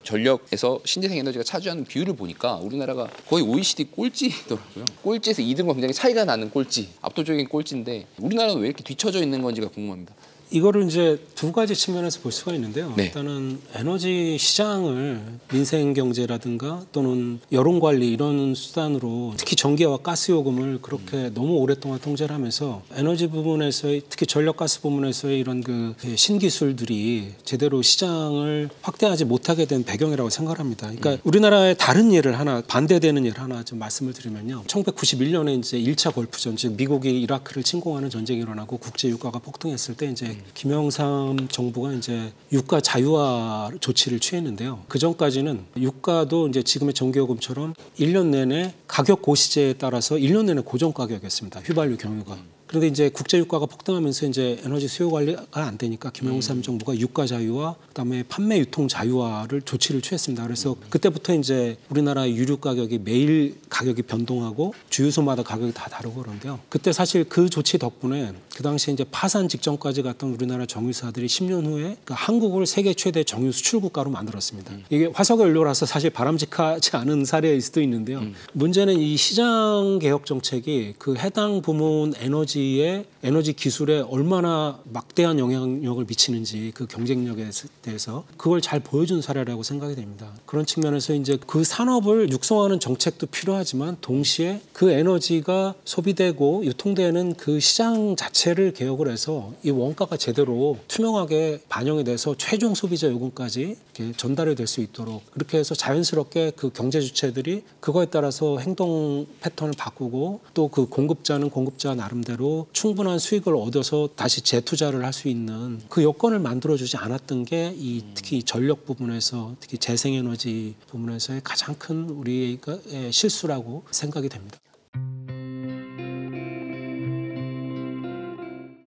전력에서 신재생 에너지가 차지하는 비율을 보니까 우리나라가 거의 OECD 꼴찌더라고요. 꼴찌에서 2등과 굉장히 차이가 나는 꼴찌, 압도적인 꼴찌인데 우리나라는 왜 이렇게 뒤처져 있는 건지가 궁금합니다. 이거를 이제 두 가지 측면에서 볼 수가 있는데요. 네. 일단은 에너지 시장을 민생 경제라든가 또는 여론 관리 이런 수단으로 특히 전기와 가스 요금을 그렇게 너무 오랫동안 통제를 하면서 에너지 부분에서의 특히 전력 가스 부분에서의 이런 그 신기술들이 제대로 시장을 확대하지 못하게 된 배경이라고 생각합니다. 그러니까 우리나라의 다른 예를 하나 반대되는 예를 하나 좀 말씀을 드리면요. 1991년에 이제 1차 걸프전 즉 미국이 이라크를 침공하는 전쟁이 일어나고 국제 유가가 폭등했을 때 이제 김영삼 정부가 이제 유가 자유화 조치를 취했는데요. 그 전까지는 유가도 이제 지금의 전기요금처럼 1년 내내 가격 고시제에 따라서 1년 내내 고정 가격이었습니다. 휘발유 경유가. 그런데 이제 국제 유가가 폭등하면서 이제 에너지 수요 관리가 안 되니까 김영삼 정부가 유가 자유화, 그다음에 판매 유통 자유화를 조치를 취했습니다. 그래서 그때부터 이제 우리나라 유류 가격이 매일 가격이 변동하고 주유소마다 가격이 다 다르고 그런데요. 그때 사실 그 조치 덕분에 그 당시에 이제 파산 직전까지 갔던 우리나라 정유사들이 10년 후에 그러니까 한국을 세계 최대 정유 수출 국가로 만들었습니다. 이게 화석 연료라서 사실 바람직하지 않은 사례일 수도 있는데요. 문제는 이 시장 개혁 정책이 그 해당 부문 에너지 기술에 얼마나 막대한 영향력을 미치는지 그 경쟁력에 대해서 그걸 잘 보여준 사례라고 생각이 됩니다. 그런 측면에서 이제 그 산업을 육성하는 정책도 필요하지만 동시에 그 에너지가 소비되고 유통되는 그 시장 자체를 개혁을 해서 이 원가가 제대로 투명하게 반영이 돼서 최종 소비자 요금까지 전달이 될 수 있도록 그렇게 해서 자연스럽게 그 경제 주체들이 그거에 따라서 행동 패턴을 바꾸고 또 그 공급자는 공급자 나름대로 충분한 수익을 얻어서 다시 재투자를 할 수 있는 그 여건을 만들어주지 않았던 게 이 특히 전력 부분에서 특히 재생에너지 부분에서의 가장 큰 우리의 실수라고 생각이 됩니다.